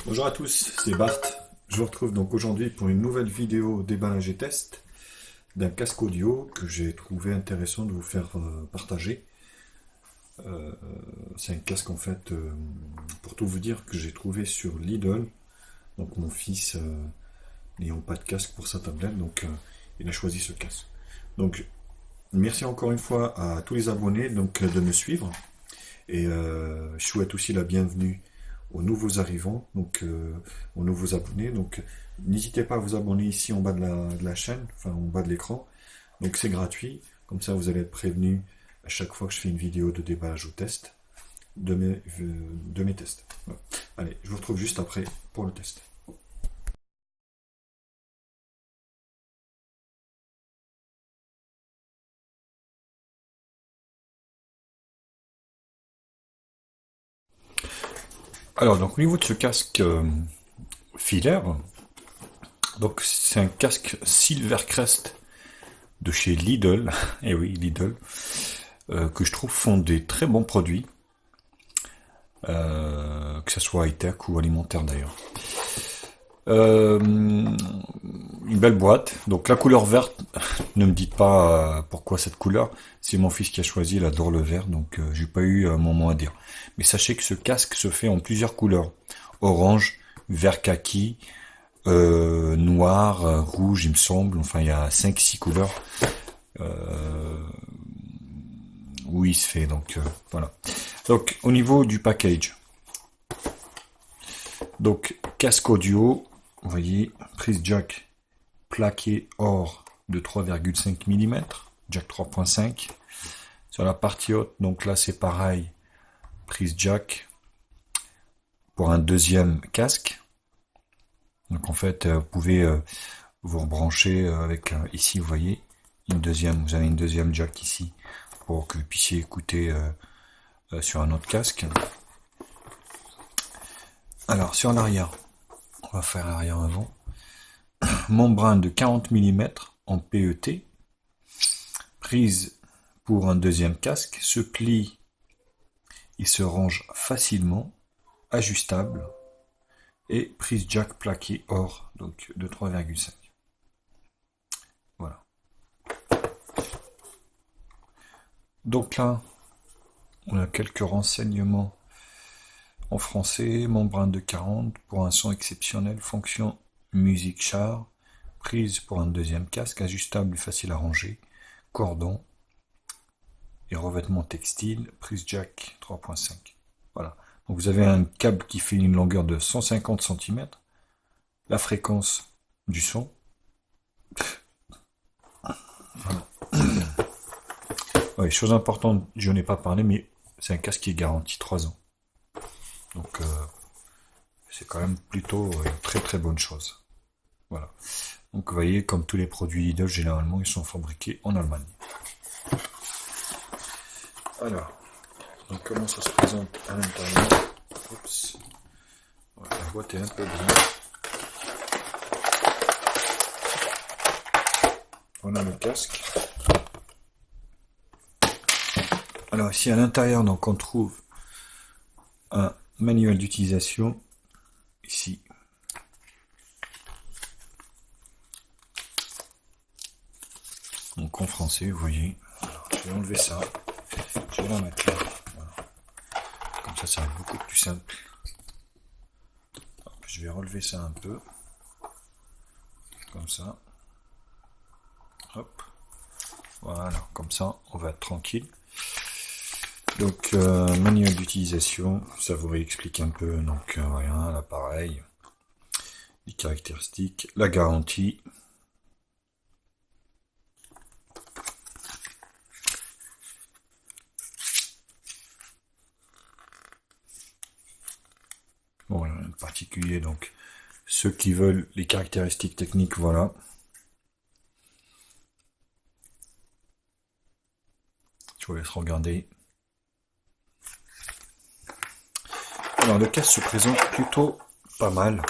Bonjour à tous, c'est Bart. Je vous retrouve donc aujourd'hui pour une nouvelle vidéo déballage et test d'un casque audio que j'ai trouvé intéressant de vous faire partager. C'est un casque en fait, pour tout vous dire, que j'ai trouvé sur Lidl. Donc mon fils, n'ayant pas de casque pour sa tablette, donc il a choisi ce casque. Donc merci encore une fois à tous les abonnés de me suivre. Et je souhaite aussi la bienvenue aux nouveaux arrivants, aux nouveaux abonnés. Donc n'hésitez pas à vous abonner ici en bas de la chaîne, enfin en bas de l'écran. Donc c'est gratuit, comme ça vous allez être prévenu à chaque fois que je fais une vidéo de déballage ou test de mes tests. Voilà. Allez, je vous retrouve juste après pour le test. Alors donc au niveau de ce casque filaire, donc c'est un casque Silvercrest de chez Lidl, et oui Lidl, que je trouve font des très bons produits, que ce soit high-tech ou alimentaire d'ailleurs. Une belle boîte, donc la couleur verte, ne me dites pas pourquoi cette couleur, c'est mon fils qui a choisi, il adore le vert, donc j'ai pas eu mon mot à dire. Mais sachez que ce casque se fait en plusieurs couleurs, orange, vert kaki, noir, rouge il me semble, enfin il y a 5-6 couleurs où il se fait, donc voilà. Donc au niveau du package, donc casque audio, vous voyez, prise jack plaqué or de 3,5 mm, jack 3.5. Sur la partie haute, donc là c'est pareil, prise jack pour un deuxième casque. Donc en fait, vous pouvez vous rebrancher avec ici, vous voyez, vous avez une deuxième jack ici pour que vous puissiez écouter sur un autre casque. Alors sur l'arrière, on va faire l'arrière avant. Membrane de 40 mm en PET. Prise pour un deuxième casque. Se plie, il se range facilement. Ajustable. Et prise jack plaqué or, donc de 3,5. Voilà. Donc là, on a quelques renseignements en français. Membrane de 40 pour un son exceptionnel. Fonction musique char. Prise pour un deuxième casque. Ajustable et facile à ranger. Cordon. Et revêtement textile. Prise jack 3.5. Voilà. Donc vous avez un câble qui fait une longueur de 150 cm. La fréquence du son. Voilà. Ouais, chose importante, je n'ai pas parlé, mais c'est un casque qui est garanti 3 ans. Donc c'est quand même plutôt une très très bonne chose. Voilà. Donc vous voyez, comme tous les produits Lidl, généralement, ils sont fabriqués en Allemagne. Alors, donc comment ça se présente à l'intérieur? Oups. Ouais, la boîte est un peu bien. Voilà le casque. Alors ici à l'intérieur, donc on trouve un manuel d'utilisation. Ici. Donc en français, vous voyez. Alors, je vais enlever ça. Je vais la mettre là. Voilà. Comme ça va être beaucoup plus simple. Hop, je vais relever ça un peu. Comme ça. Hop. Voilà, comme ça, on va être tranquille. Donc, manuel d'utilisation, ça vous réexplique un peu. Donc, voilà, l'appareil, les caractéristiques, la garantie. Bon, rien de particulier, donc, ceux qui veulent les caractéristiques techniques, voilà. Je vous laisse regarder. Alors, le casque se présente plutôt pas mal.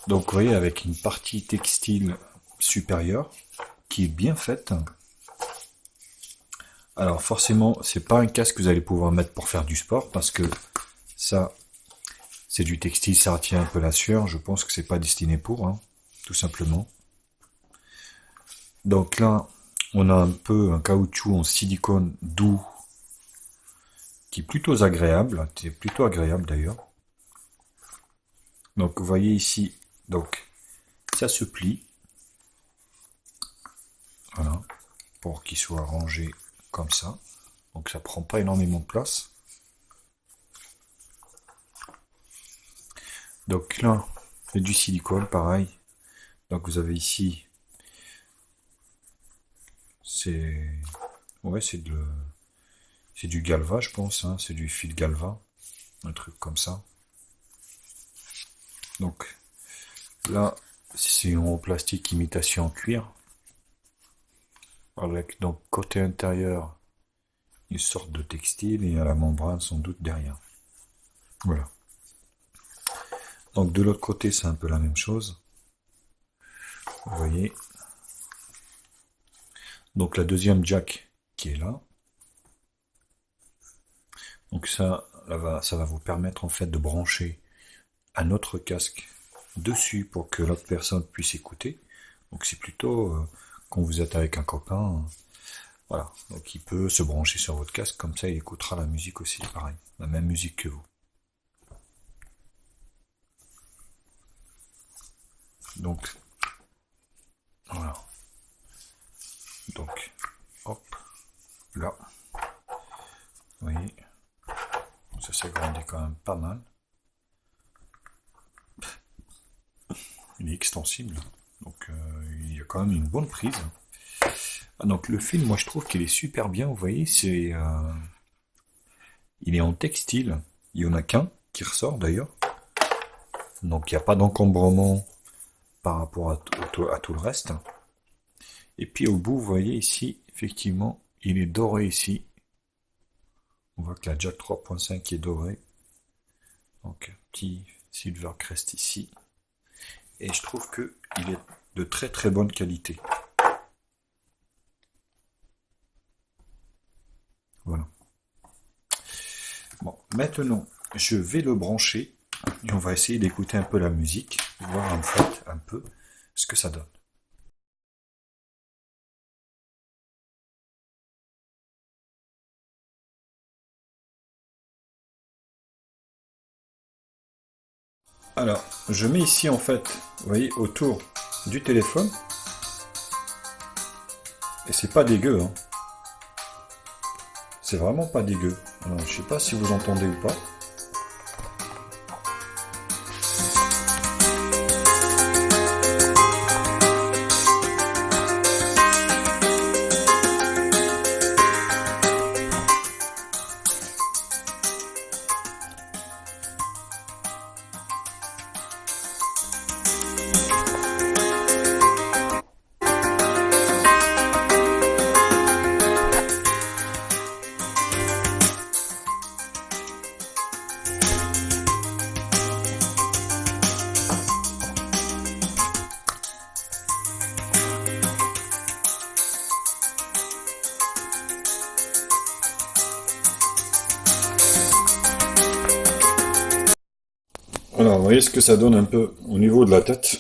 Donc, vous voyez, avec une partie textile supérieure, qui est bien faite. Alors, forcément, c'est pas un casque que vous allez pouvoir mettre pour faire du sport, parce que ça, C'est du textile, ça retient un peu la sueur. Je pense que c'est pas destiné pour, hein, tout simplement. Donc là, on a un peu un caoutchouc en silicone doux qui est plutôt agréable. C'est plutôt agréable d'ailleurs. Donc vous voyez ici, donc ça se plie. Voilà, pour qu'il soit rangé comme ça. Donc ça prend pas énormément de place. Donc là, c'est du silicone, pareil. Donc vous avez ici, c'est c'est du galva, je pense. Hein. C'est du fil galva, un truc comme ça. Donc là, c'est en plastique imitation en cuir, avec donc côté intérieur une sorte de textile et à la membrane sans doute derrière. Voilà. Donc de l'autre côté, c'est un peu la même chose. Vous voyez. Donc la deuxième jack qui est là. Donc ça va vous permettre en fait de brancher un autre casque dessus pour que l'autre personne puisse écouter. Donc c'est plutôt quand vous êtes avec un copain, voilà. Donc il peut se brancher sur votre casque, comme ça il écoutera la musique aussi, pareil, la même musique que vous. Donc voilà. Donc hop, là, vous voyez, ça s'agrandit quand même pas mal. Il est extensible, donc il y a quand même une bonne prise. Ah, donc le film, moi je trouve qu'il est super bien, vous voyez, il est en textile, il n'y en a qu'un qui ressort d'ailleurs, donc il n'y a pas d'encombrement par rapport à tout le reste. Et puis au bout, vous voyez ici, effectivement, il est doré ici. On voit que la jack 3.5 est dorée, donc petit silver crest ici. Et je trouve que il est de très très bonne qualité. Voilà. Bon, maintenant, je vais le brancher et on va essayer d'écouter un peu la musique, voir en fait un peu ce que ça donne. Alors, je mets ici en fait, vous voyez, autour du téléphone. Et c'est pas dégueu, hein. C'est vraiment pas dégueu. Alors, je sais pas si vous entendez ou pas. Alors, vous voyez ce que ça donne un peu au niveau de la tête.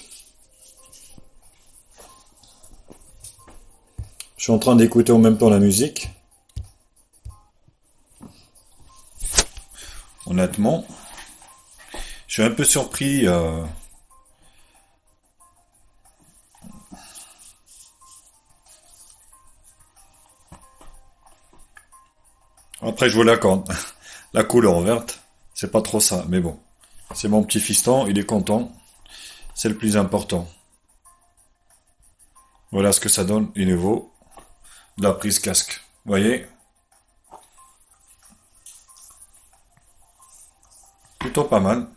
Je suis en train d'écouter en même temps la musique. Honnêtement, je suis un peu surpris. Après, je vous l'accorde. La couleur verte, c'est pas trop ça, mais bon. C'est mon petit fiston, il est content. C'est le plus important. Voilà ce que ça donne au niveau de la prise casque. Vous voyez? Plutôt pas mal.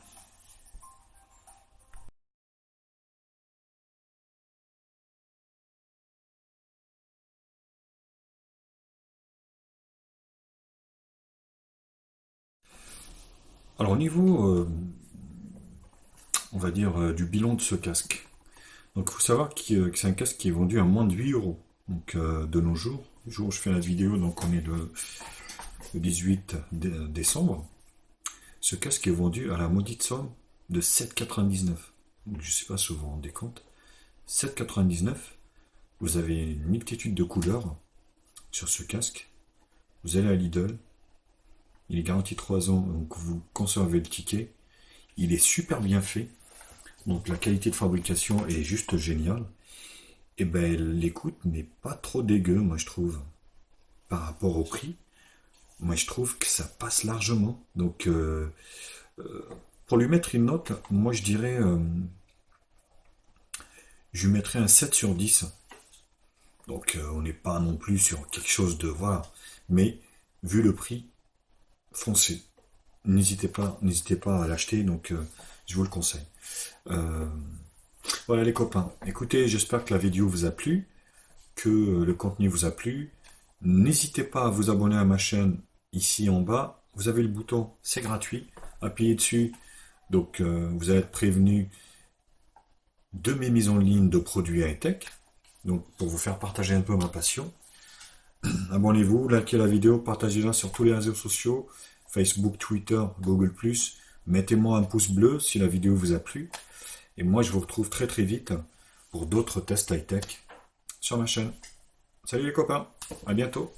Alors au niveau, on va dire, du bilan de ce casque. Donc il faut savoir que c'est un casque qui est vendu à moins de 8 euros. Donc de nos jours, le jour où je fais la vidéo, donc on est le 18 décembre. Ce casque est vendu à la maudite somme de 7,99. Donc, je sais pas si vous vous rendez compte. 7,99. Vous avez une multitude de couleurs sur ce casque. Vous allez à Lidl. Il est garanti 3 ans, donc vous conservez le ticket. Il est super bien fait. Donc la qualité de fabrication est juste géniale. Et ben l'écoute n'est pas trop dégueu, moi je trouve. Par rapport au prix, moi je trouve que ça passe largement. Donc pour lui mettre une note, moi je dirais, je lui mettrais un 7 sur 10. Donc on n'est pas non plus sur quelque chose de... Voilà. Mais vu le prix, foncez. N'hésitez pas à l'acheter, donc je vous le conseille. Euh, voilà les copains. Écoutez, j'espère que la vidéo vous a plu, que le contenu vous a plu. N'hésitez pas à vous abonner à ma chaîne ici en bas. Vous avez le bouton, c'est gratuit. Appuyez dessus. Donc vous allez être prévenu de mes mises en ligne de produits high-tech. Donc pour vous faire partager un peu ma passion. Abonnez-vous, likez la vidéo, partagez-la sur tous les réseaux sociaux, Facebook, Twitter, Google+. Mettez-moi un pouce bleu si la vidéo vous a plu. Et moi, je vous retrouve très très vite pour d'autres tests high-tech sur ma chaîne. Salut les copains, à bientôt.